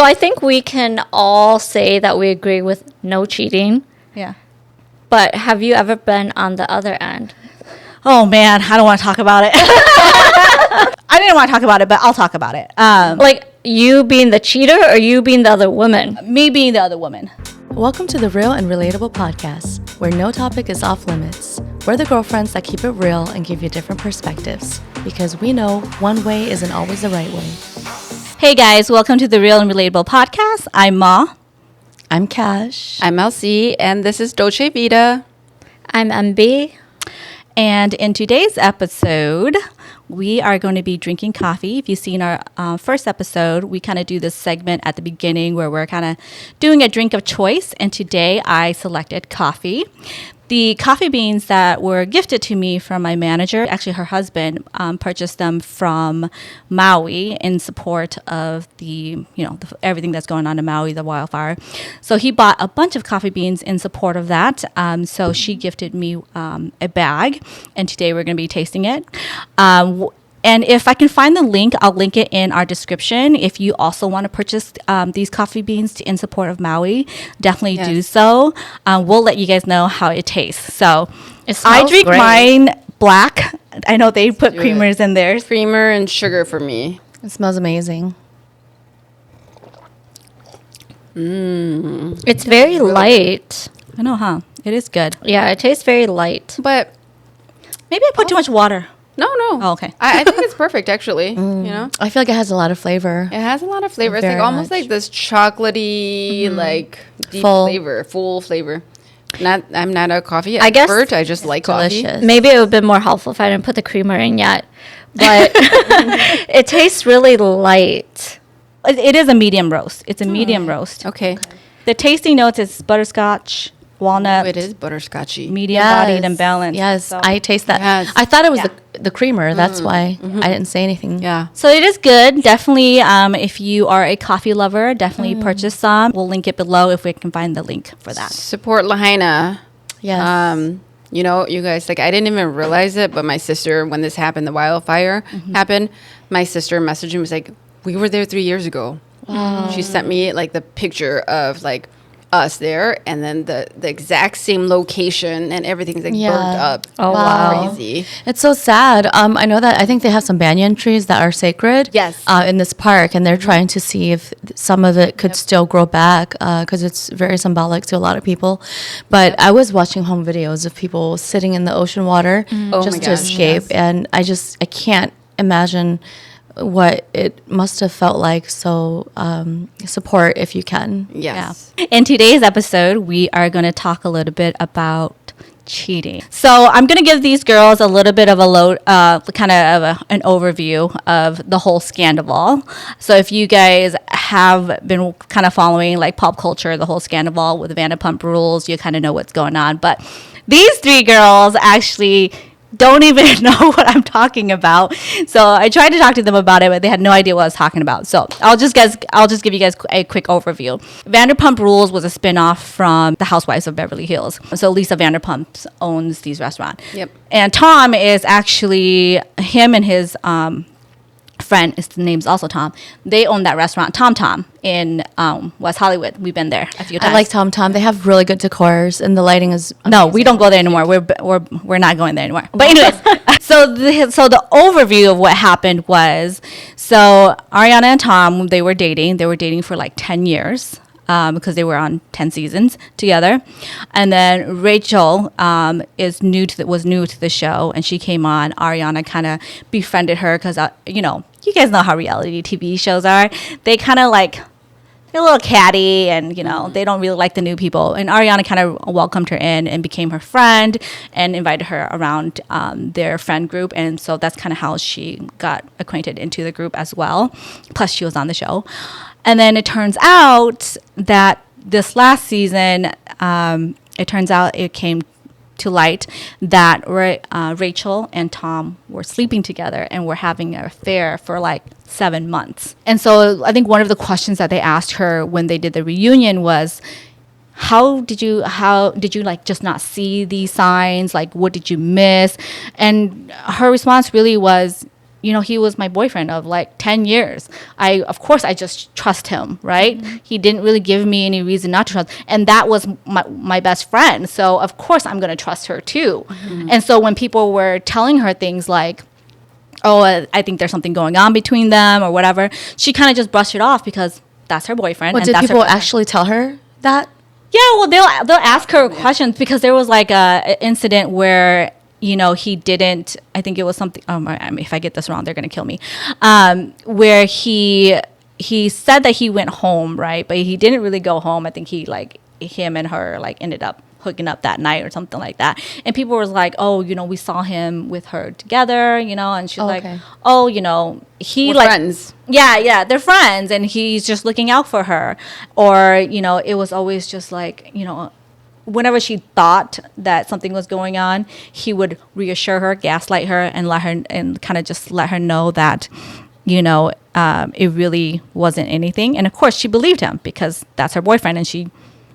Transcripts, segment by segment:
So I think we can all say that we agree with no cheating. Yeah. But have you ever been on the other end? Oh, man, I don't want to talk about it. I didn't want to talk about it, but I'll talk about it. Like you being the cheater or you being the other woman? Me being the other woman. Welcome to the Real and Relatable podcast, where no topic is off limits. We're the girlfriends that keep it real and give you different perspectives, because we know one way isn't always the right way. Hey guys, welcome to the Real and Relatable podcast. I'm Ma. I'm Cash. I'm LC, and this is Dolce Vita. I'm MB. And in today's episode, we are going to be drinking coffee. If you've seen our first episode, we kind of do this segment at the beginning where we're kind of doing a drink of choice. And today I selected coffee. The coffee beans that were gifted to me from my manager, actually her husband, purchased them from Maui in support of everything that's going on in Maui, the wildfire. So he bought a bunch of coffee beans in support of that. So she gifted me a bag, and today we're going to be tasting it. And if I can find the link, I'll link it in our description. If you also want to purchase these coffee beans in support of Maui, definitely do so. We'll let you guys know how it tastes. So I drink mine black. I know they put creamers in theirs. Creamer and sugar for me. It smells amazing. It's very light. I know, huh? It is good. Yeah, it tastes very light. But Maybe I put too much water. no. Oh, okay. I think it's perfect, actually. You know? I feel like it has a lot of flavor. It has a lot of flavor. It's Very like almost much. like this chocolatey, like deep full flavor. I'm not a coffee I guess expert. I just like coffee. Delicious. Maybe it would have been more helpful if I didn't put the creamer in yet. But it tastes really light. It is a medium roast. It's a medium roast. Okay. The tasting notes is butterscotch, walnut, It is butterscotchy. medium bodied and balanced. Yes, So- I taste that. Yes. I thought it was the creamer. That's why I didn't say anything. Yeah. So it is good. Definitely, if you are a coffee lover, definitely purchase some. We'll link it below if we can find the link for that. Support Lahaina. Yes. You know, you guys, like, I didn't even realize it, but my sister, when this happened, the wildfire happened, my sister messaged me and was like, we were there 3 years ago. Wow. She sent me, like, the picture of, like, us there, and then the exact same location, and everything's, like, burnt up. Oh, wow. Crazy. It's so sad. I know that I think they have some banyan trees that are sacred. Yes. In this park, and they're trying to see if some of it could still grow back because it's very symbolic to a lot of people. But I was watching home videos of people sitting in the ocean water Oh just my to gosh, escape, yes. and I can't imagine what it must have felt like. So support if you can. Yes. In today's episode, we are going to talk a little bit about cheating. So I'm going to give these girls a little bit of an overview of the whole scandal. So if you guys have been kind of following like pop culture, the whole scandal with Vanderpump Rules, you kind of know what's going on. But these three girls actually don't even know what I'm talking about. So I tried to talk to them about it, but they had no idea what I was talking about. So I'll just give you guys a quick overview. Vanderpump Rules was a spinoff from The Housewives of Beverly Hills. So Lisa Vanderpump owns these restaurants. Yep. And Tom is actually him and his friend, his name's also Tom. They own that restaurant, Tom in West Hollywood. We've been there a few times. I like Tom Tom. They have really good decors, and the lighting is No, we don't go there anymore. We're not going there anymore. But anyways, so the overview of what happened was, so Ariana and Tom, they were dating. They were dating for like 10 years. Because they were on 10 seasons together. And then Rachel was new to the show, and she came on. Ariana kind of befriended her because, you guys know how reality TV shows are. They kind of like, they're a little catty, and, they don't really like the new people. And Ariana kind of welcomed her in and became her friend and invited her around their friend group. And so that's kind of how she got acquainted into the group as well. Plus, she was on the show. And then it turns out that this last season, it came to light that Rachel and Tom were sleeping together and were having an affair for like 7 months. And so I think one of the questions that they asked her when they did the reunion was, how did you like just not see these signs? Like, what did you miss? And her response really was, he was my boyfriend of like 10 years. Of course, I just trust him, right? Mm-hmm. He didn't really give me any reason not to trust. And that was my best friend. So, of course, I'm going to trust her too. Mm-hmm. And so when people were telling her things like, oh, I think there's something going on between them or whatever, she kind of just brushed it off because that's her boyfriend. What, did people actually tell her that? Yeah, well, they'll ask her questions because there was like an incident where, he didn't, I think it was something, if I get this wrong, they're going to kill me, where he said that he went home, right? But he didn't really go home. I think him and her ended up hooking up that night or something like that. And people was like, oh, we saw him with her together, and she's like, oh, We're friends. Yeah, they're friends and he's just looking out for her. Or, it was always just like, whenever she thought that something was going on, he would reassure her, gaslight her, and kind of just let her know that, it really wasn't anything. And of course, she believed him because that's her boyfriend, and she,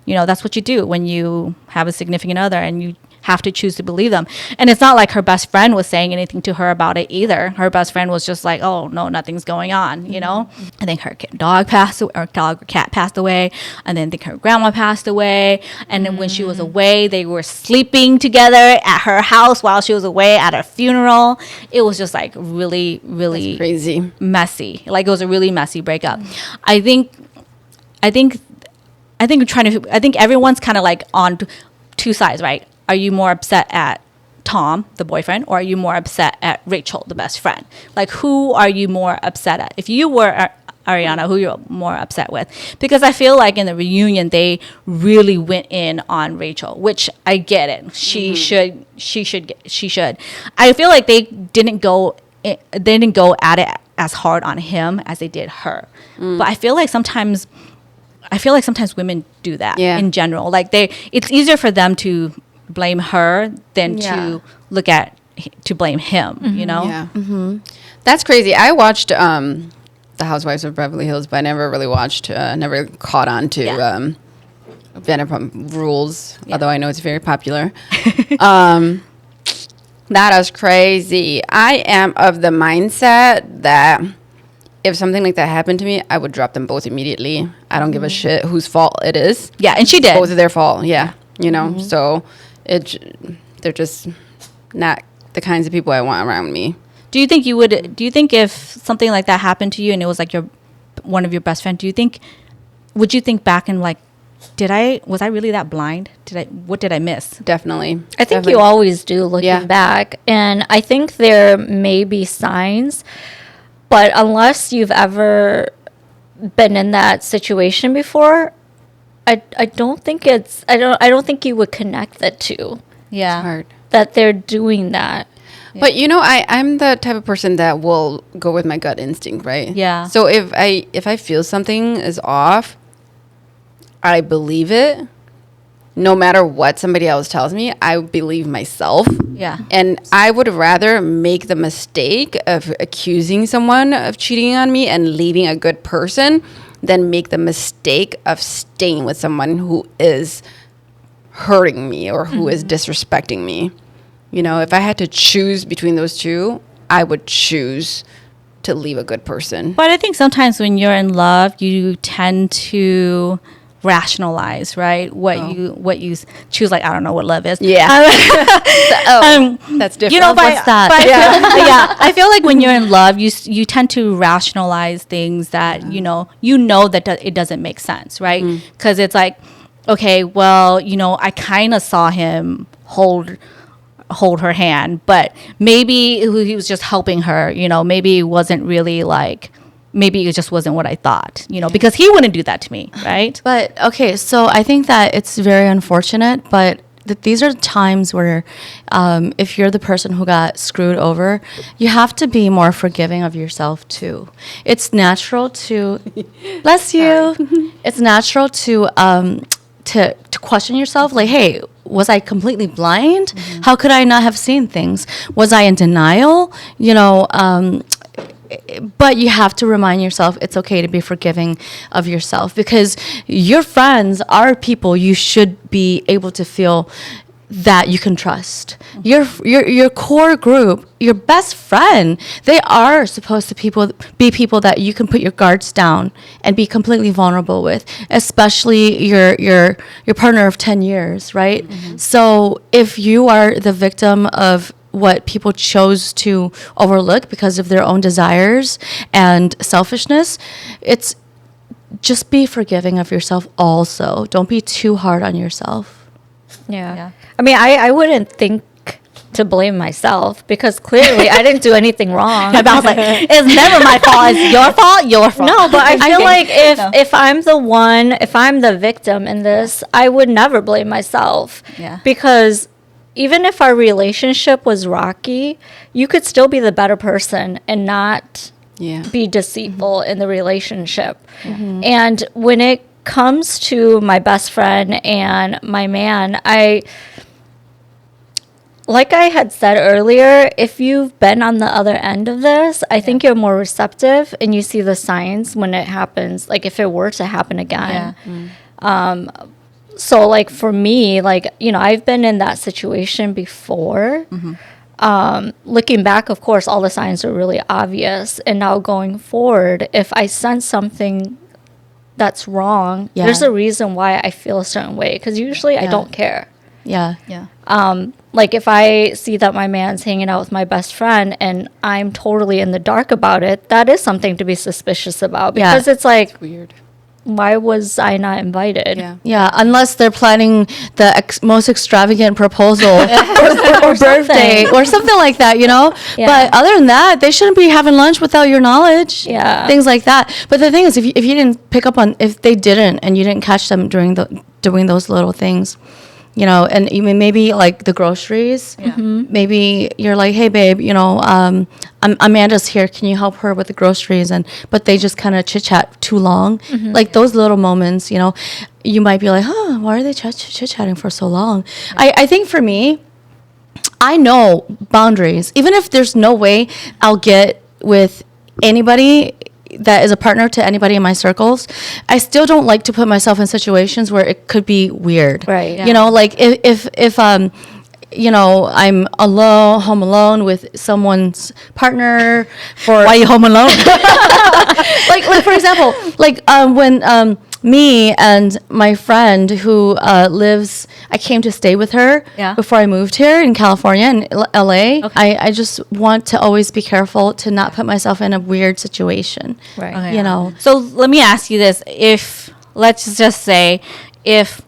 that's what you do when you have a significant other and you have to choose to believe them. And it's not like her best friend was saying anything to her about it either. Her best friend was just like, oh no, nothing's going on, I think her dog or cat passed away, and then I think her grandma passed away, and then when she was away, they were sleeping together at her house while she was away at a funeral. It was just like really, really That's crazy, messy. Like, it was a really messy breakup. I think everyone's kind of like on two sides, right? Are you more upset at Tom, the boyfriend, or are you more upset at Rachel, the best friend? Like, who are you more upset at? If you were Ariana, who you're more upset with? Because I feel like in the reunion, they really went in on Rachel, which I get it. She should. I feel like they didn't go at it as hard on him as they did her. But I feel like sometimes women do that in general. Like, it's easier for them to blame her than to blame him, Yeah. Mm-hmm. That's crazy. I watched The Housewives of Beverly Hills, but I never really watched, never caught on to Vanderpump Rules, although I know it's very popular. That is crazy. I am of the mindset that if something like that happened to me, I would drop them both immediately. I don't give a shit whose fault it is. Yeah, and she did. Both of their fault, so they're just not the kinds of people I want around me. Do you think if something like that happened to you and it was like one of your best friends, would you think back and like, was I really that blind? What did I miss? Definitely. I think you always do looking back. And I think there may be signs, but unless you've ever been in that situation before, I don't think I don't think you would connect the two. Yeah. It's hard. That they're doing that. Yeah. But I'm the type of person that will go with my gut instinct, right? Yeah. So if I feel something is off, I believe it. No matter what somebody else tells me, I believe myself. Yeah. And I would rather make the mistake of accusing someone of cheating on me and leaving a good person than make the mistake of staying with someone who is hurting me or who is disrespecting me. If I had to choose between those two, I would choose to leave a good person. But I think sometimes when you're in love, you tend to rationalize, right? What you choose. Like, I don't know what love is. Yeah. That's different. What's that? But I feel like when you're in love, you tend to rationalize things that that it doesn't make sense, right? Because it's like, okay, well, I kind of saw him hold her hand, but maybe he was just helping her. Maybe it wasn't really like. Maybe it just wasn't what I thought, because he wouldn't do that to me, right? But, okay, so I think that it's very unfortunate, but these are times where if you're the person who got screwed over, you have to be more forgiving of yourself, too. It's natural to, bless you, it's natural to question yourself, like, hey, was I completely blind? How could I not have seen things? Was I in denial? But you have to remind yourself it's okay to be forgiving of yourself, because your friends are people you should be able to feel that you can trust. Your core group, your best friend, they are supposed to be people that you can put your guards down and be completely vulnerable with, especially your partner of 10 years, right? So if you are the victim of what people chose to overlook because of their own desires and selfishness, it's just be forgiving of yourself also. Don't be too hard on yourself. Yeah. I mean, I wouldn't think to blame myself because clearly I didn't do anything wrong. I was like, it's never my fault. It's your fault. Your fault. No, but I feel like if I'm the victim in this, I would never blame myself. Yeah. Because even if our relationship was rocky, you could still be the better person and not be deceitful in the relationship. And when it comes to my best friend and my man, like I had said earlier, if you've been on the other end of this, I think you're more receptive and you see the signs when it happens, like if it were to happen again. So like for me, like, you know, I've been in that situation before. Looking back, of course, all the signs are really obvious. And now going forward, if I sense something that's wrong, there's a reason why I feel a certain way. Because usually I don't care. Yeah. Like if I see that my man's hanging out with my best friend and I'm totally in the dark about it, that is something to be suspicious about. Because it's like, Weird. why was I not invited? Yeah, unless they're planning the most extravagant proposal or birthday or something like that, you know? Yeah. But other than that, they shouldn't be having lunch without your knowledge. Yeah. Things like that. But the thing is, if you didn't pick up on, if they didn't and you didn't catch them doing those little things, you know, and even maybe like the groceries, maybe you're like, hey, babe, you know, Amanda's here. Can you help her with the groceries? But they just kind of chit chat too long. Like those little moments, you know, you might be like, huh, why are they chit chatting for so long? I think for me, I know boundaries. Even if there's no way I'll get with anybody that is a partner to anybody in my circles, I still don't like to put myself in situations where it could be weird. Right. Yeah. You know, like if you know, I'm home alone with someone's partner for... Why are you home alone? like for example, like when me and my friend who lives, I came to stay with her before I moved here in California, in LA. I just want to always be careful to not put myself in a weird situation. Right. Okay. You know. So let me ask you this. Let's just say,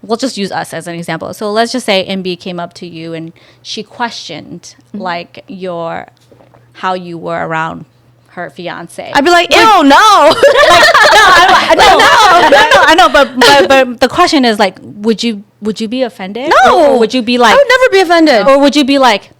we'll just use us as an example. So let's just say MB came up to you and she questioned like how you were around her fiance. I'd be like, ew, no. I know, but the question is like, would you be offended? No. Or would you be like, I would never be offended. or would you be like,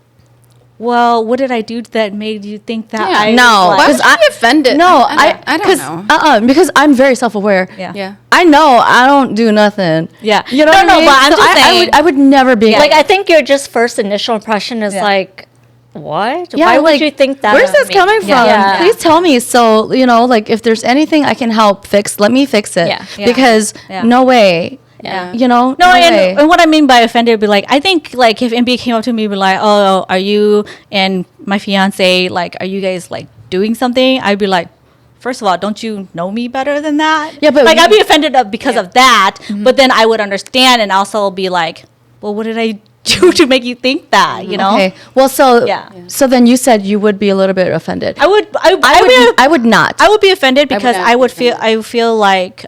well, what did I do that made you think that? Yeah. I No. was Why like, would you be offended? No, I don't know. because I'm very self-aware. yeah. I know I don't do nothing. Yeah. You know No, what I no, mean? but I'm So just saying- I would never be Like, I think your just first initial impression is like, what? Yeah, Why would like, you think that? Where's of this me? coming from? Yeah. Please tell me. So, you know, like if there's anything I can help fix, let me fix it. Yeah. Yeah. Because Yeah. no way. Yeah. You know? No, way. and what I mean by offended would be like, I think like if MB came up to me and be like, oh, are you and my fiance, like, are you guys like doing something? I'd be like, first of all, don't you know me better than that? Yeah, but like I'd be offended because of that, but then I would understand and also be like, well, what did I do to make you think that, you know? Okay. Well, so Yeah. so then you said you would be a little bit offended. I would not. I would be offended because not I be would feel offended. I feel like,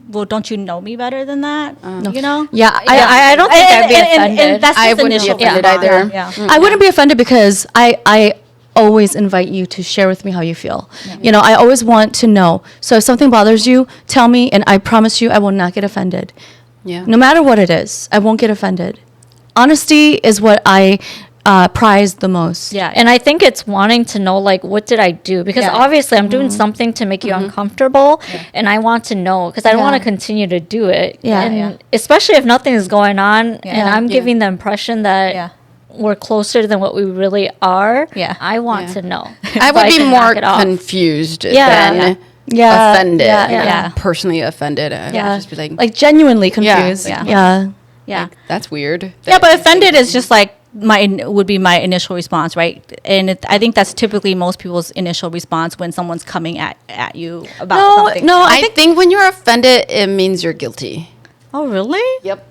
well, don't you know me better than that? You know? Yeah, I don't think I'd be offended. And that's I just wouldn't be initial offended response. either. Yeah. I wouldn't be offended because I always invite you to share with me how you feel. You know, I always want to know. So if something bothers you, tell me, and I promise you I will not get offended. Yeah. No matter what it is, I won't get offended. Honesty is what I prize the most. Yeah. And I think it's wanting to know, like, what did I do? Because Yeah. obviously I'm doing something to make you uncomfortable, and I want to know because I don't want to continue to do it. Yeah. And Yeah. especially if nothing is going on, and I'm Yeah. giving the impression that Yeah. we're closer than what we really are. Yeah. I want Yeah. to know. I so would be can more knock it off. confused Yeah. than Yeah. offended. Yeah. Yeah. Personally offended. I would Yeah. just be like, Like genuinely confused. Yeah. Yeah. Yeah. Like, that's weird. Yeah, but offended is just like would be my initial response, right? And I think that's typically most people's initial response when someone's coming at you about something. No, I think when you're offended, it means you're guilty. Oh, really? Yep.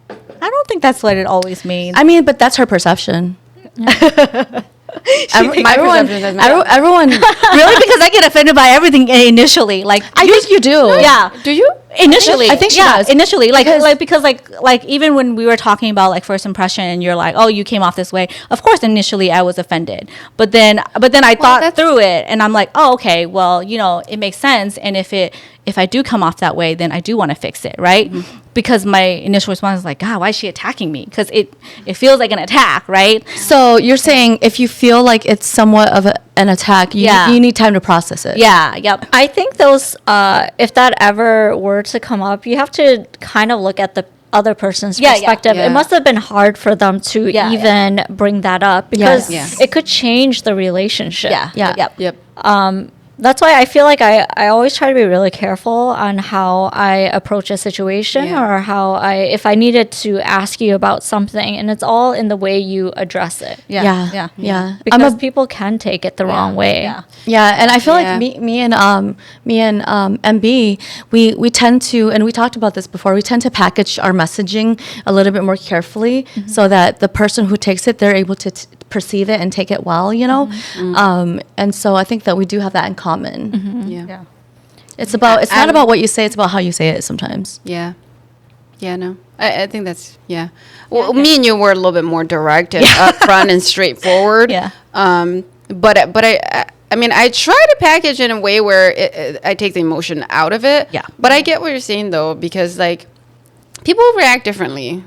I don't think that's what it always means. I mean, but that's her perception. Everyone, Everyone, Really? Because I get offended by everything initially. Like I think you do. Yeah. do you? Initially, I think she yeah, does. initially, because even when we were talking about like first impression, and you're like, oh, you came off this way. Of course, initially I was offended, but then I thought that's- through it, and I'm like, oh, okay, well, it makes sense, and if I do come off that way, then I do want to fix it, right? Because my initial response is like, God, why is she attacking me? Because it feels like an attack, right? So you're saying if you feel like it's somewhat of an attack, you need time to process it. Yeah. Yep. I think those, if that ever were to come up, you have to kind of look at the other person's Yeah, yeah. perspective. Yeah. It must have been hard for them to Yeah, even bring that up because Yes. it could change the relationship. Yeah. Yeah. Yep. Yep. That's why I feel like I always try to be really careful on how I approach a situation Yeah. or if I needed to ask you about something, and it's all in the way you address it. Yeah. Because people can take it the wrong way. Yeah. Yeah, and I feel Yeah. like me and MB, we tend to, and we talked about this before. We tend to package our messaging a little bit more carefully, so that the person who takes it, they're able to perceive it and take it well. And so I think that we do have that in common. Yeah. It's not about what you say; it's about how you say it sometimes. Yeah. Yeah, no. I think that's, yeah. Well, me and you were a little bit more direct and upfront and straightforward. Yeah. But I mean, I try to package in a way where I take the emotion out of it. Yeah. But I get what you're saying, though, because, like, people react differently,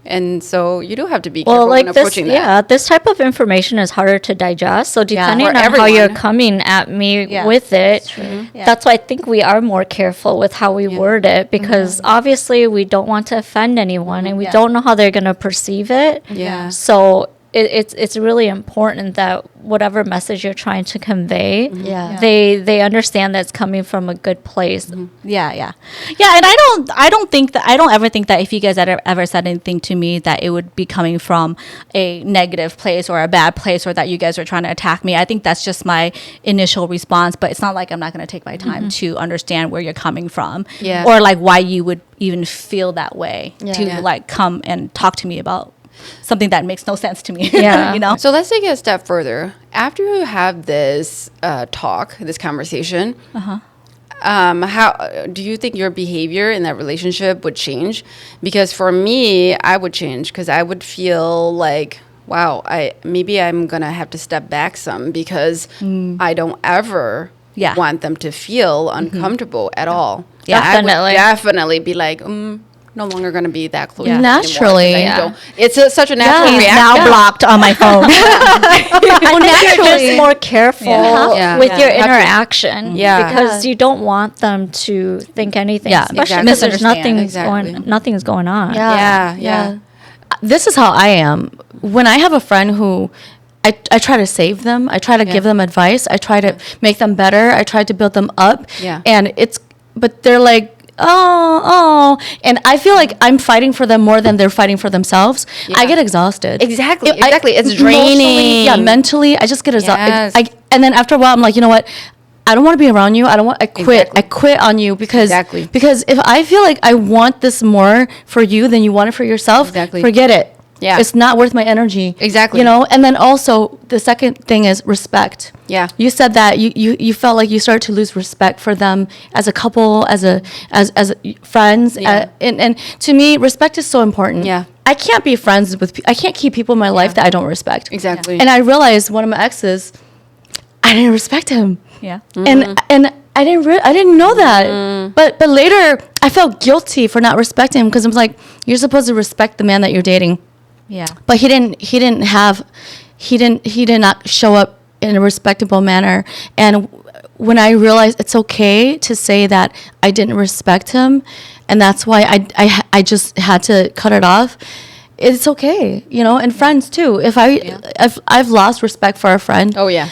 and so you do have to be careful when approaching that. this type of information is harder to digest. So depending For on how you're everyone. coming at me Yeah. with it, Yeah. that's why I think we are more careful with how we word it, because obviously we don't want to offend anyone, and we Yeah. don't know how they're going to perceive it. Yeah. So it's really important that whatever message you're trying to convey, Yeah. they understand that it's coming from a good place. Yeah. And I don't ever think that if you guys ever said anything to me that it would be coming from a negative place or a bad place, or that you guys are trying to attack me. I think that's just my initial response, but it's not like I'm not going to take my time to understand where you're coming from, Yeah. or like why you would even feel that way to Yeah. like come and talk to me about something that makes no sense to me. Yeah. So let's take it a step further. After you have this this conversation, how do you think your behavior in that relationship would change? Because for me, I would change, because I would feel like, wow, maybe I'm gonna have to step back some, because I don't ever want them to feel uncomfortable at all. Yeah. I would Definitely. definitely be like, no longer going to be that close. Yeah. anymore, 'cause Naturally. I don't- It's such a natural He's reaction. now blocked on my phone. You're just more careful Yeah. with Yeah. your You have to- interaction, Yeah. because you don't want them to think anything, Yeah, especially exactly. because there's Misunderstand. nothing's going on. Yeah. This is how I am. When I have a friend who I try to save them, I try to give them advice, I try to make them better, I try to build them up. Yeah. And but they're like, oh, and I feel like I'm fighting for them more than they're fighting for themselves. I get exhausted. Exactly. I- It's emotionally, draining. Yeah, mentally, I just get exhausted. Yes. And then after a while, I'm like, you know what? I don't want to be around you. I quit. Exactly. I quit on you because Exactly. because if I feel like I want this more for you than you want it for yourself, Exactly. forget it. Yeah. It's not worth my energy. Exactly. You know, and then also the second thing is respect. Yeah. You said that you felt like you started to lose respect for them as a couple, as friends. Yeah. And to me, respect is so important. Yeah. I can't be friends with, I can't keep people in my life that I don't respect. Exactly. And I realized one of my exes, I didn't respect him. Yeah. And I didn't know that. But later I felt guilty for not respecting him, because I'm like, you're supposed to respect the man that you're dating. Yeah. But he did not show up in a respectable manner. And when I realized it's okay to say that I didn't respect him, and that's why I just had to cut it off. It's okay, and friends too. If I've lost respect for a friend, Oh, yeah.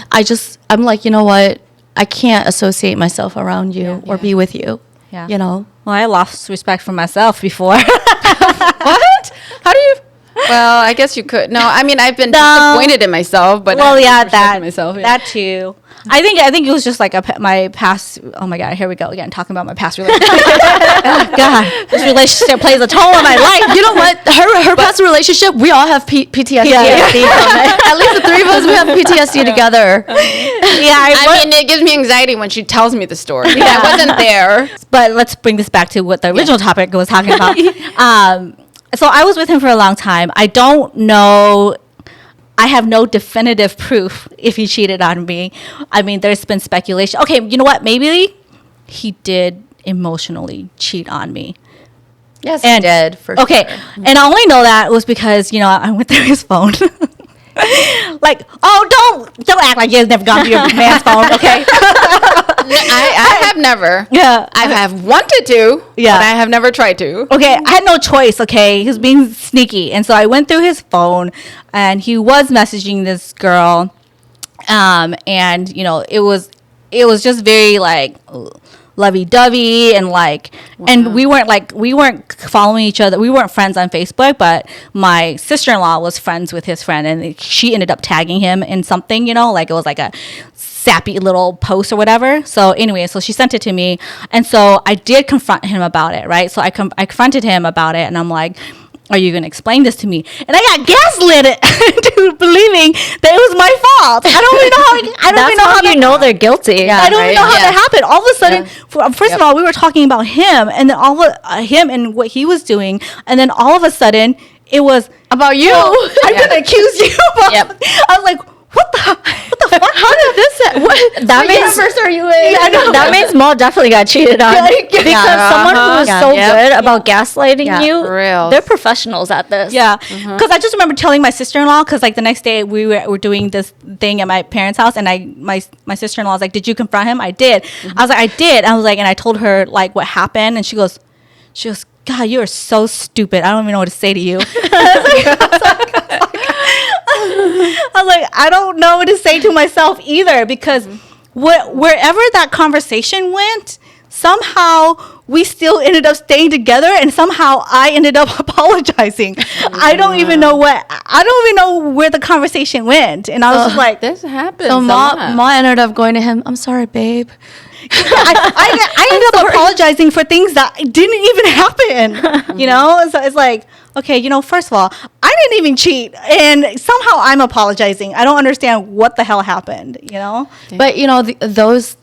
I'm like, you know what? I can't associate myself around you or be with you. Yeah. You know. Well, I lost respect for myself before. Well, How do you? Well, I guess you could. No, I mean, I've been disappointed in myself, but well, I've yeah, respected that myself. Yeah. that too. I think it was just like my past. Oh my God, here we go again, talking about my past relationship. Oh God, this relationship plays a toll on my life. You know what? Her past relationship, we all have PTSD from it. At least the three of us, we have PTSD together. Yeah, I mean, it gives me anxiety when she tells me the story. I wasn't there. but let's bring this back to what the original topic was talking about. So I was with him for a long time. I don't know. I have no definitive proof if he cheated on me. I mean, there's been speculation. Okay, you know what? Maybe he did emotionally cheat on me. Yes, And he did, for okay, sure. and I only know that was because I went through his phone. Like, oh, don't act like you've never gone through your man's phone, okay? I have never. Yeah, I have wanted to, Yeah. but I have never tried to. okay, I had no choice, okay? He was being sneaky. And so I went through his phone and he was messaging this girl. And it was just very like lovey-dovey and like and we weren't following each other. We weren't friends on Facebook, but my sister-in-law was friends with his friend and she ended up tagging him in something, like it was like a sappy little post or whatever. So anyway, so she sent it to me, and so I did confront him about it, right? So I confronted him about it, and I'm like, are you going to explain this to me? And I got gaslit into believing that it was my fault. I don't even know how. That's how you know they're guilty. I don't right? even know how Yeah. that happened. All of a sudden, first of all, we were talking about him, and then him and what he was doing, and then all of a sudden, it was About you. I'm going to accuse you. Yep. I was like, what the fuck? How did this what That means are you in? I know. that means Mo definitely got cheated on because someone who is so good about gaslighting you, For real. they're professionals at this. Yeah, because I just remember telling my sister-in-law, because like the next day we were doing this thing at my parents' house, and my sister-in-law was like, "Did you confront him?" I did. I was like, "I did." I was like, and I told her like what happened, and she goes, "God, you are so stupid. I don't even know what to say to you." I was like, I don't know what to say to myself either, because wherever that conversation went, somehow we still ended up staying together, and somehow I ended up apologizing. I don't even know where the conversation went, and I was just like, This happens. So a lot. Ma ended up going to him, I'm sorry, babe. I ended up apologizing for things that didn't even happen, So it's like, okay, first of all, I didn't even cheat, and somehow I'm apologizing. I don't understand what the hell happened, But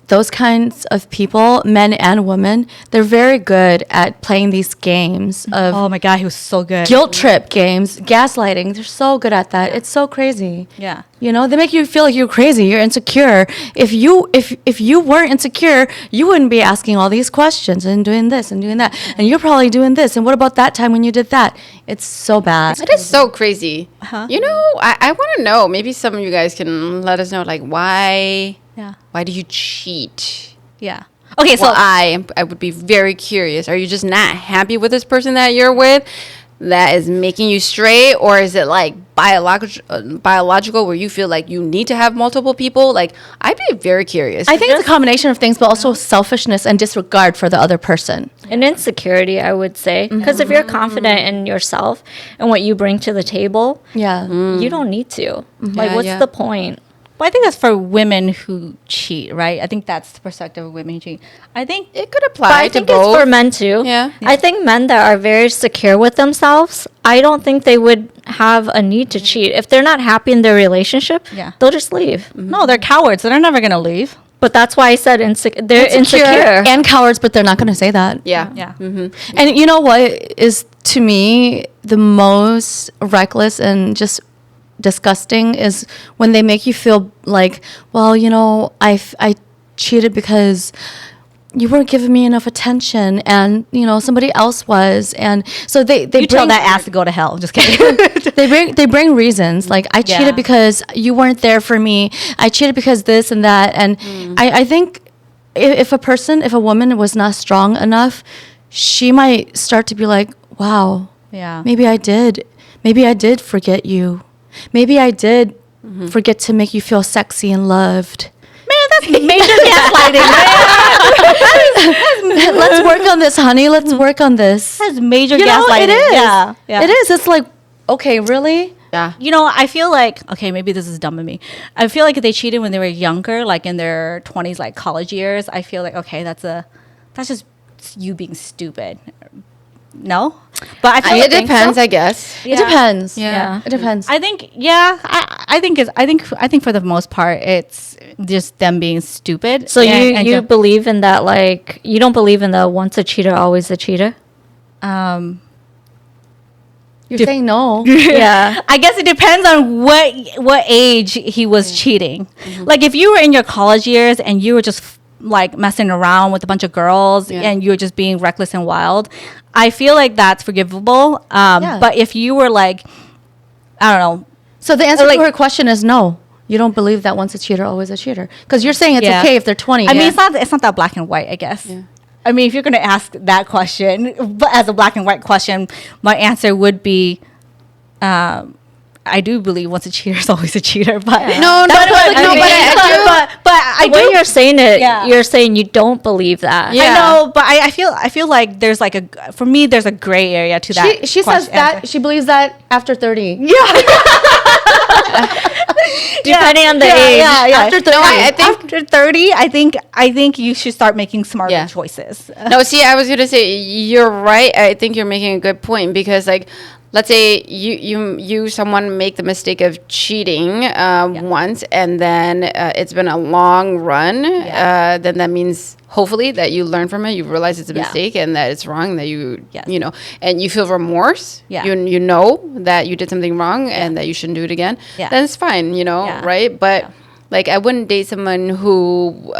those kinds of people, men and women, they're very good at playing these games of Oh my God, he was so good. guilt trip games, gaslighting. They're so good at that. It's so crazy. Yeah. They make you feel like you're crazy, you're insecure. If you weren't insecure, you wouldn't be asking all these questions and doing this and doing that. And you're probably doing this. And what about that time when you did that? It's so bad. It is so crazy. I want to know. Maybe some of you guys can let us know, like, why do you cheat? Yeah. Okay, so Well, I would be very curious. Are you just not happy with this person that you're with that is making you stray, or is it like biological where you feel like you need to have multiple people? Like, I'd be very curious. I think it's a combination of things, but also selfishness and disregard for the other person. And insecurity, I would say, because if you're confident in yourself and what you bring to the table, Yeah. you don't need to. Like, Yeah, what's yeah. the point? Well, I think that's for women who cheat, right? I think that's the perspective of women who cheat. I think it could apply But I to think both. it's for men too. Yeah. I think men that are very secure with themselves, I don't think they would have a need to cheat. If they're not happy in their relationship, Yeah. they'll just leave. no, they're cowards. They're never gonna leave. But that's why I said they're insecure. And cowards, but they're not going to say that. Yeah. Yeah. And you know what is, to me, the most reckless and just disgusting is when they make you feel like, well, I cheated because you weren't giving me enough attention, and somebody else was, and so they You tell bring that ass to go to hell. Just kidding. they bring reasons like, I Yeah. cheated because you weren't there for me. I cheated because this and that, and I think if a woman was not strong enough, she might start to be like, wow, Yeah. maybe I did forget you. Maybe I did forget to make you feel sexy and loved. Man, that's major gaslighting. Let's work on this, honey. Let's work on this. That's major You know, gaslighting. it is. Yeah. It is. It's like, okay, really? Yeah. You know, I feel like, okay, maybe this is dumb of me. I feel like if they cheated when they were younger, like in their 20s, like college years, I feel like, okay, that's just you being stupid. No? But I feel It depends, I guess. It depends. Yeah. It depends. I think, yeah, I think for the most part, it's just them being stupid. So And you believe in that, like, you don't believe in the once a cheater, always a cheater? You're saying no. Yeah. I guess it depends on what age he was cheating. Like if you were in your college years and you were just like messing around with a bunch of girls and you were just being reckless and wild, I feel like that's forgivable. But if you were like, I don't know. So the answer to her question is no. You don't believe that once a cheater, always a cheater. Because you're saying it's okay if they're 20. I mean, it's not that black and white, I guess. Yeah. I mean, if you're going to ask that question, but as a black and white question, my answer would be, I do believe once a cheater is always a cheater. But No, but I When do. you're saying it, Yeah. you're saying you don't believe that. Yeah. I know, but I feel like there's like for me, there's a gray area to that. She says that she believes that after 30. Depending on the age. After 30. No, I think After 30, I think you should start making smarter choices. No, see, I was gonna say you're right. I think you're making a good point because, like, let's say someone make the mistake of cheating once, and then it's been a long run. Then that means hopefully that you learn from it. You realize it's a mistake and that it's wrong. That you know, and you feel remorse. Yeah. You know that you did something wrong and that you shouldn't do it again. Yeah. Then it's fine. You know, right? But like, I wouldn't date someone who.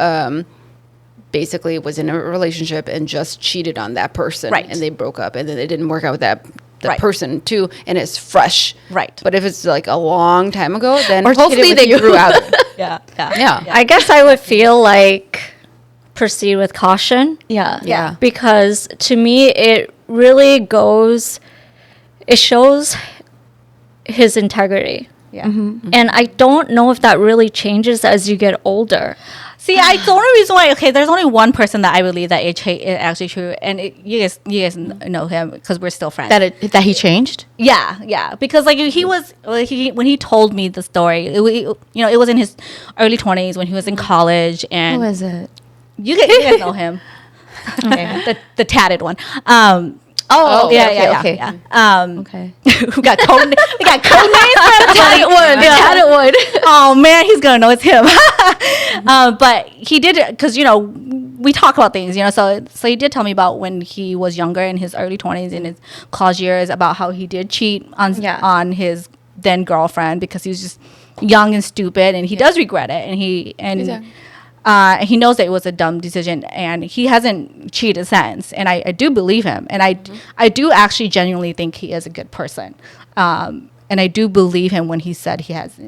Basically was in a relationship and just cheated on that person, Right. and they broke up, and then it didn't work out with that Right. person too, and it's fresh, Right. But if it's like a long time ago, then Or cheated hopefully with they you. grew out of it. Yeah. I guess I would feel like proceed with caution. Yeah. Because to me, it really it shows his integrity. Yeah. And I don't know if that really changes as you get older. See, the only reason why, there's only one person that I believe that it's actually true, and you guys know him because we're still friends. That he changed? Yeah, because like when he told me the story, it was in his early 20s when he was in college, and Who is it? you guys know him, the tatted one. Okay. Okay. Okay. we got code names. Tatted one. Tatted one. Oh man, he's gonna know it's him. But he did, because we talk about things, so he did tell me about when he was younger, in his early 20s, in his college years, about how he did cheat on his then girlfriend because he was just young and stupid, and he does regret it, and he knows that it was a dumb decision, and he hasn't cheated since. And I do believe him, and I do actually genuinely think he is a good person. And I do believe him when he said he has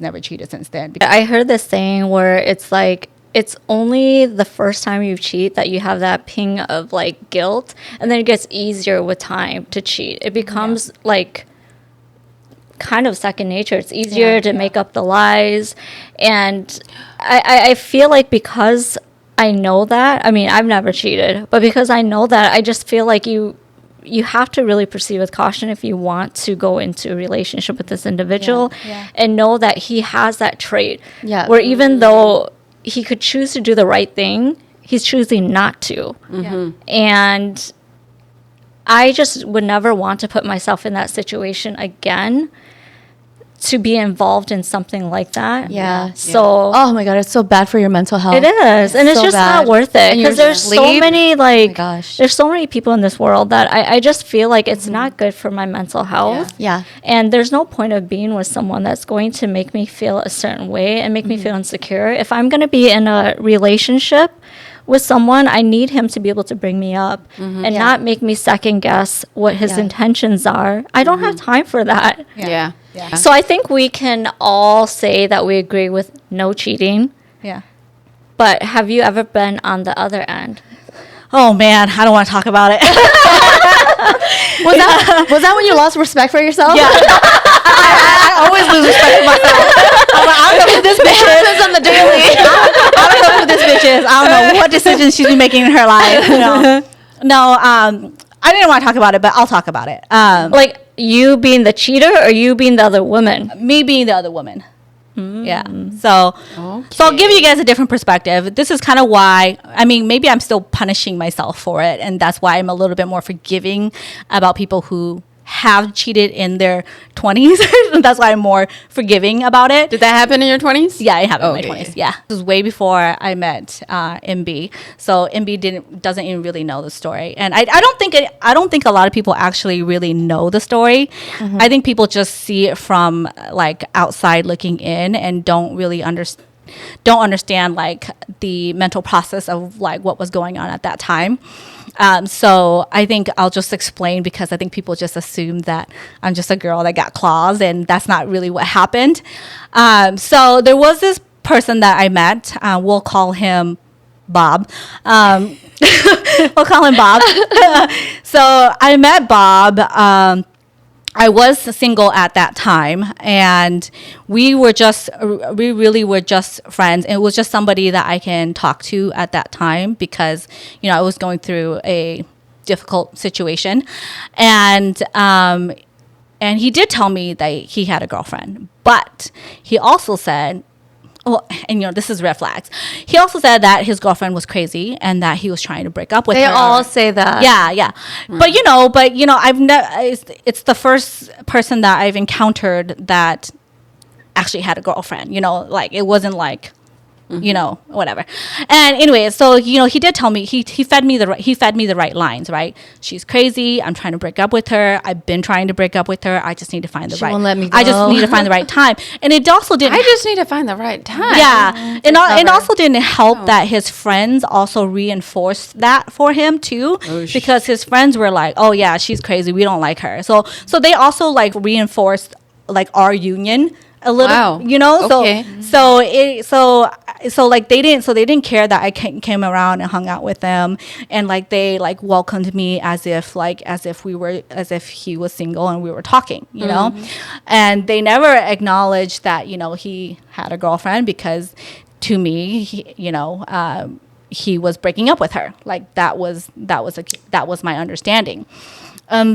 never cheated since then. I heard this saying where it's like, it's only the first time you cheat that you have that ping of like guilt, and then it gets easier with time to cheat. It becomes like kind of second nature. It's easier to make up the lies. And I feel like because I know that, I mean, I've never cheated, but because I know that, I just feel like you have to really proceed with caution if you want to go into a relationship with this individual and know that he has that trait where even though he could choose to do the right thing, he's choosing not to. And I just would never want to put myself in that situation again, to be involved in something like that. Yeah. So Oh my God, it's so bad for your mental health. it is, and it's so just bad. not worth it, And your because there's so sleep. many like gosh. there's so many people in this world that I just feel like it's not good for my mental health. Yeah. And there's no point of being with someone that's going to make me feel a certain way and make me feel insecure. If I'm going to be in a relationship with someone, I need him to be able to bring me up and not make me second guess what his intentions are. I don't have time for that. Yeah. So I think we can all say that we agree with no cheating. Yeah. But have you ever been on the other end? Oh man, I don't want to talk about it. Was that when you lost respect for yourself? Yeah. I always lose respect for myself. I'm like, I don't know who this bitch is on the daily. I don't know who this bitch is. I don't know what decisions she's been making in her life. No, I didn't want to talk about it, but I'll talk about it. Like, you being the cheater or you being the other woman? Me being the other woman. Yeah. So I'll give you guys a different perspective. This is kind of why, I mean, maybe I'm still punishing myself for it. And that's why I'm a little bit more forgiving about people who have cheated in their 20s. That's why I'm more forgiving about it. Did that happen in your 20s? Yeah, I have in my Okay. 20s. Yeah. This was way before I met MB. So MB doesn't even really know the story. And I don't think a lot of people actually really know the story. I think people just see it from like outside looking in and don't really understand like the mental process of like what was going on at that time. So I think I'll just explain, because I think people just assume that I'm just a girl that got claws, and that's not really what happened. So there was this person that I met. We'll call him Bob. We'll call him Bob. So I met Bob. I was single at that time, and we really were just friends. It was just somebody that I can talk to at that time, because, I was going through a difficult situation. And he did tell me that he had a girlfriend, but he also said, well, and this is red flags. He also said that his girlfriend was crazy and that he was trying to break up with her. They all say that. Yeah. But it's the first person that I've encountered that actually had a girlfriend. Like it wasn't like, whatever. And anyway, so he did tell me, he fed me the right lines, right? She's crazy. I'm trying to break up with her. I've been trying to break up with her. I just need to find the right. Won't let me I just go. need to find the right time. And it also didn't. I just need to find the right time. Yeah, and it also didn't help that his friends also reinforced that for him too, because his friends were like, "Oh yeah, she's crazy. We don't like her." So they also like reinforced like our union a little, Wow. Okay. So like they didn't care that I came around and hung out with them, and like they like welcomed me as if he was single and we were talking, and they never acknowledged that he had a girlfriend, because to me he was breaking up with her. Like that was my understanding.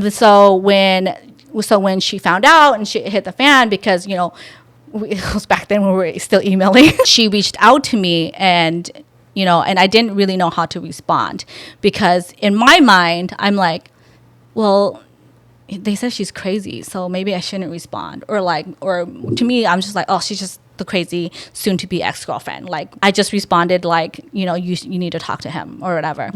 So when she found out and she hit the fan, because it was back then when we were still emailing, she reached out to me, and and I didn't really know how to respond, because in my mind I'm like, well, they said she's crazy, so maybe I shouldn't respond, or to me I'm just like, oh, she's just the crazy soon to be ex-girlfriend. Like I just responded like, you need to talk to him or whatever.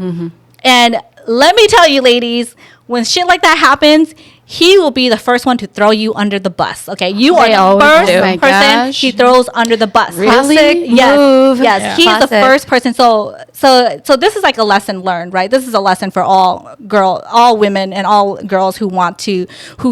And let me tell you, ladies, when shit like that happens, he will be the first one to throw you under the bus. Okay, you are the first do. Oh my person gosh. he throws under the bus. Really? Classic Yes, move. yes. Yeah. He's the Classic. first person. So this is like a lesson learned, right? This is a lesson for all women and all girls who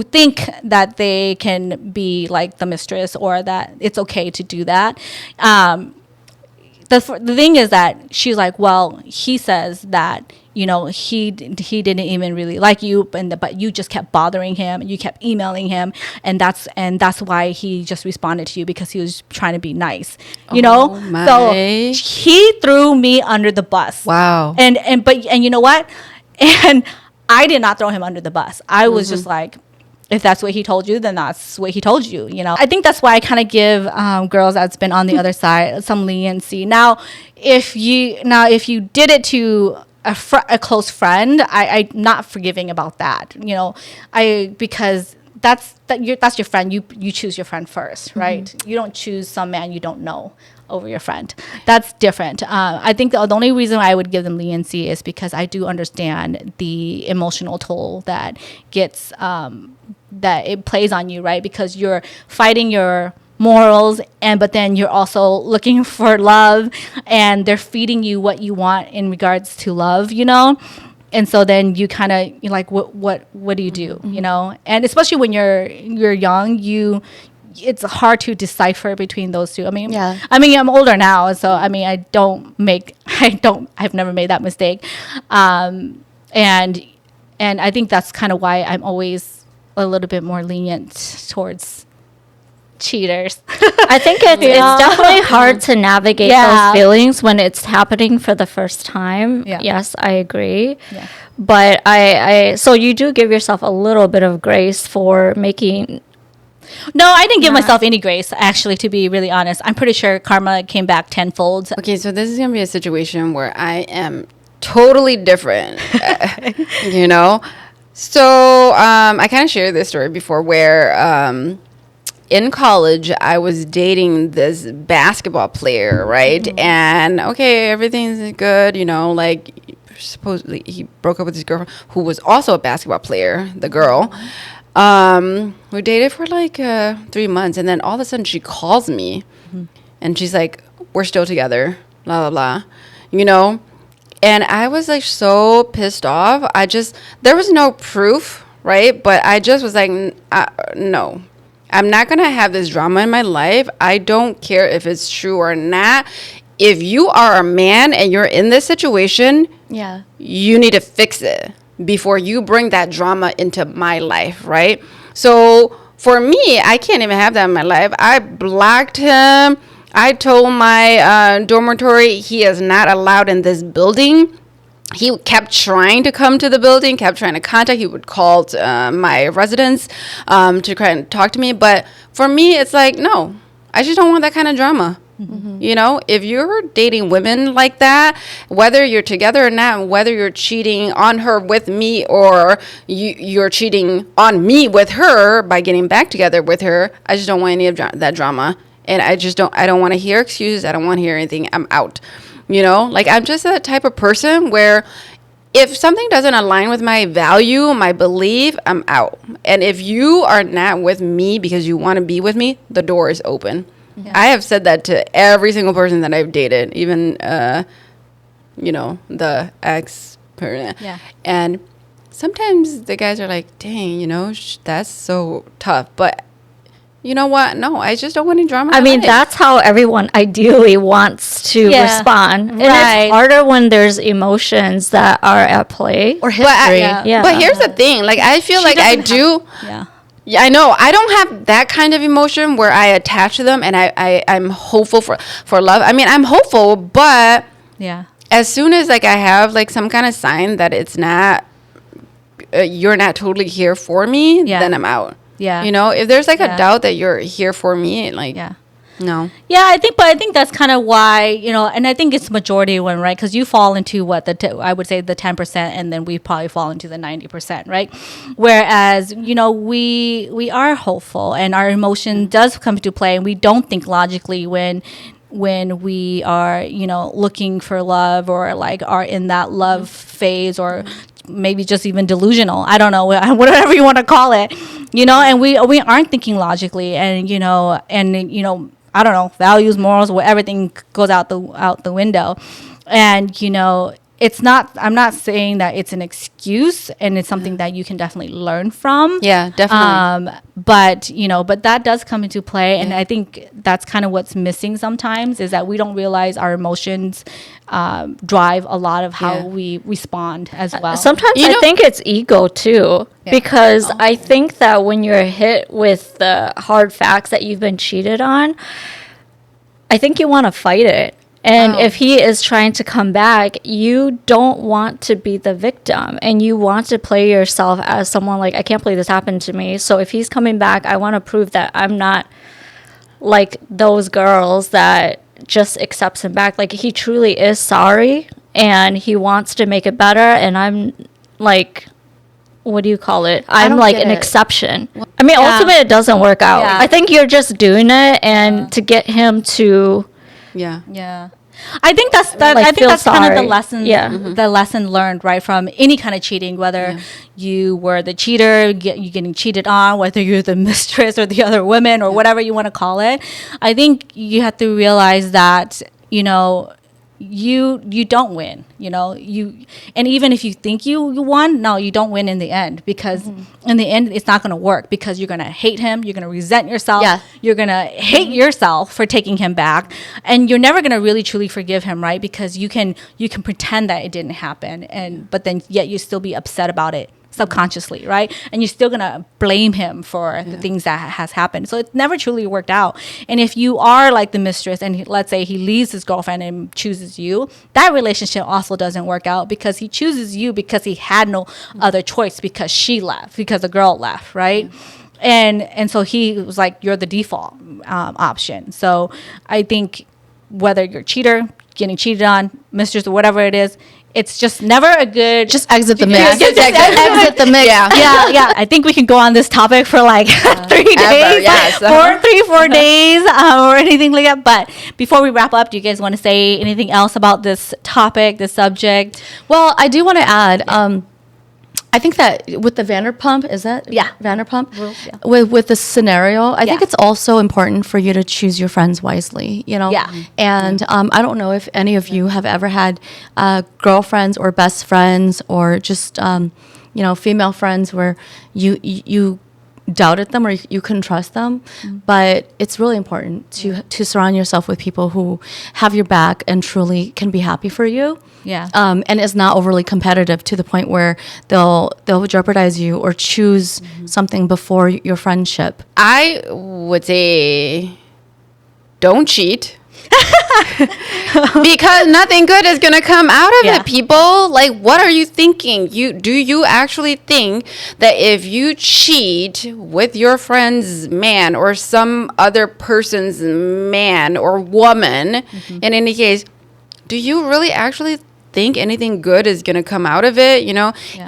think that they can be like the mistress, or that it's okay to do that. The thing is that she's like, well, he says that he didn't even really like you, but you just kept bothering him and you kept emailing him, and that's why he just responded to you, because he was trying to be nice, Oh my. So he threw me under the bus. Wow. And you know what? And I did not throw him under the bus. I was just like, if that's what he told you, then that's what he told you. I think that's why I kind of give girls that's been on the other side some leniency. Now, if you did it to a close friend, I'm not forgiving about that. Because that's your friend. You choose your friend first, right? You don't choose some man you don't know over your friend. That's different. I think the only reason I would give them leniency is because I do understand the emotional toll that gets that it plays on you, right? Because you're fighting your morals, but then you're also looking for love, and they're feeding you what you want in regards to love, and so then you kind of, you're like, what do you do, and especially when you're young, it's hard to decipher between those two. I'm older now, so I've never made that mistake, and I think that's kind of why I'm always a little bit more lenient towards cheaters. I think it's definitely hard to navigate those feelings when it's happening for the first time. Yeah. Yes, I agree. Yeah. But so you do give yourself a little bit of grace for making. No, I didn't give myself any grace, actually, to be really honest. I'm pretty sure karma came back tenfold. Okay, so this is going to be a situation where I am totally different, you know? So I kind of shared this story before where in college, I was dating this basketball player, right? And okay, everything's good, you know, like supposedly he broke up with his girlfriend who was also a basketball player, the girl. We dated for like 3 months, and then all of a sudden she calls me and she's like, we're still together, blah, blah, blah, you know? And I was like so pissed off. There was no proof, right? But I just was like, no, I'm not going to have this drama in my life. I don't care if it's true or not. If you are a man and you're in this situation, you need to fix it before you bring that drama into my life, right? So for me, I can't even have that in my life. I blocked him. I told my dormitory he is not allowed in this building. He kept trying to come to the building, kept trying to contact. He would call my residence to try and talk to me. But for me, it's like, no, I just don't want that kind of drama. You know, if you're dating women like that, whether you're together or not, whether you're cheating on her with me or you're cheating on me with her by getting back together with her, I just don't want any of that drama. And I don't want to hear excuses. I don't want to hear anything. I'm out. You know, like I'm just that type of person where if something doesn't align with my value, my belief, I'm out. And if you are not with me because you want to be with me, the door is open. Yeah. I have said that to every single person that I've dated, even, you know, the ex person. Yeah. And sometimes the guys are like, dang, you know, that's so tough. But you know what? No, I just don't want any drama. I mean, that's how everyone ideally wants to respond. And it's harder when there's emotions that are at play. Or history. But here's the thing. Like, I feel like I do. Yeah, I know. I don't have that kind of emotion where I attach to them and I'm hopeful for love. I mean, I'm hopeful, but as soon as like I have like some kind of sign that it's not, you're not totally here for me, then I'm out. Yeah. You know, if there's like a doubt that you're here for me, like, no. Yeah, I think that's kind of why, you know, and I think it's majority one, right? Because you fall into what I would say the 10%, and then we probably fall into the 90%, right? Whereas, you know, we are hopeful and our emotion does come into play, and we don't think logically when we are, you know, looking for love or like are in that love phase or maybe just even delusional. I don't know, whatever you want to call it, you know, and we aren't thinking logically, and you know, I don't know, values, morals, where everything goes out the window. And, you know, I'm not saying that it's an excuse, and it's something that you can definitely learn from. Yeah, definitely. But that does come into play. And I think that's kind of what's missing sometimes, is that we don't realize our emotions drive a lot of how we respond as well. Sometimes I think it's ego too, because I think that when you're hit with the hard facts that you've been cheated on, I think you want to fight it. And if he is trying to come back, you don't want to be the victim, and you want to play yourself as someone like, I can't believe this happened to me. So if he's coming back, I want to prove that I'm not like those girls that just accepts him back. Like, he truly is sorry and he wants to make it better. And I'm like, what do you call it? I'm like an exception. I mean, ultimately it doesn't work out. I think you're just doing it and to get him to... I think that's kind of the lesson, the lesson learned, right, from any kind of cheating, whether you were the cheater, you getting cheated on, whether you're the mistress or the other women or whatever you want to call it. I think you have to realize that, you know, you don't win, you know, and even if you think you won, no, you don't win in the end, because in the end it's not going to work, because you're going to hate him, you're going to resent yourself, you're going to hate yourself for taking him back, and you're never going to really truly forgive him, right? Because you can pretend that it didn't happen, but then yet you still be upset about it subconsciously, right? And you're still gonna blame him for the things that has happened. So it's never truly worked out. And if you are like the mistress, and let's say he leaves his girlfriend and chooses you, that relationship also doesn't work out, because he chooses you because he had no other choice, because she left, because the girl left, right? And so he was like, you're the default option. So I think whether you're a cheater, getting cheated on, mistress, or whatever it is, it's just never a good. Just exit the mix. Just exit the mix. Yeah. Yeah. I think we can go on this topic for like 3 days, yes. 4 days, or anything like that. But before we wrap up, do you guys want to say anything else about this topic, this subject? Well, I do want to add, I think that with the Vanderpump, is that? Yeah. Vanderpump? Rules, yeah. With the scenario, I think Yeah. it's also important for you to choose your friends wisely, you know? Yeah. And I don't know if any of you have ever had girlfriends or best friends, or just, female friends where you doubted them, or you couldn't trust them. But it's really important to surround yourself with people who have your back and truly can be happy for you. Yeah. And is not overly competitive to the point where they'll jeopardize you or choose something before your friendship. I would say don't cheat. Because nothing good is going to come out of it, people. Like, what are you thinking? Do you actually think that if you cheat with your friend's man or some other person's man or woman, in any case, do you really actually think anything good is going to come out of it?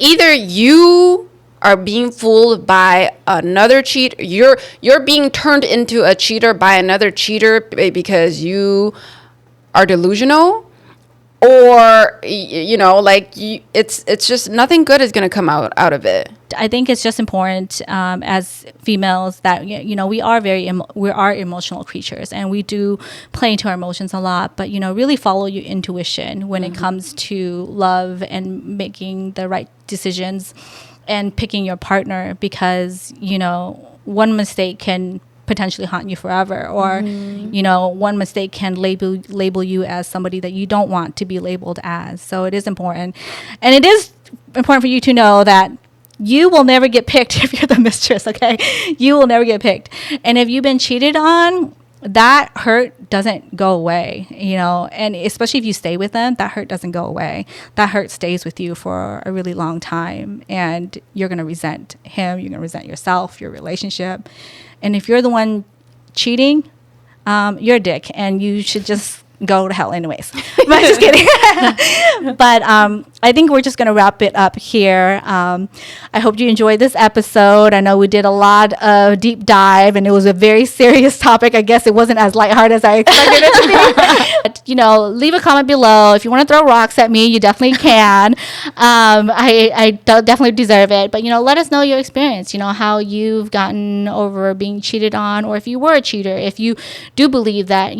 Either you are being fooled by another cheat, you're being turned into a cheater by another cheater because you are delusional, or it's just nothing good is going to come out of it. I think it's just important as females that we are we are emotional creatures, and we do play into our emotions a lot. But really follow your intuition when it comes to love and making the right decisions and picking your partner, because one mistake can potentially haunt you forever, or one mistake can label you as somebody that you don't want to be labeled as. So it is important, and it is important for you to know that you will never get picked if you're the mistress. Okay, you will never get picked. And if you've been cheated on, that hurt doesn't go away, and especially if you stay with them, that hurt doesn't go away. That hurt stays with you for a really long time, and you're going to resent him, you're going to resent yourself, your relationship. And if you're the one cheating, you're a dick, and you should just go to hell anyways. But just kidding. But I think we're just going to wrap it up here. I hope you enjoyed this episode. I know we did a lot of deep dive, and it was a very serious topic. I guess it wasn't as lighthearted as I expected it to be. But, leave a comment below. If you want to throw rocks at me, you definitely can. I definitely deserve it. But, let us know your experience, how you've gotten over being cheated on, or if you were a cheater, if you do believe that,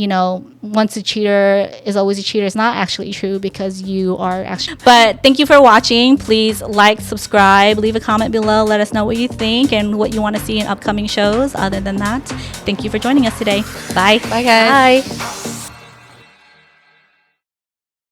once a cheater is always a cheater. It's not actually true, because you are actually. But thank you for watching. Please like, subscribe, leave a comment below. Let us know what you think and what you want to see in upcoming shows. Other than that, thank you for joining us today. Bye. Bye, guys. Bye.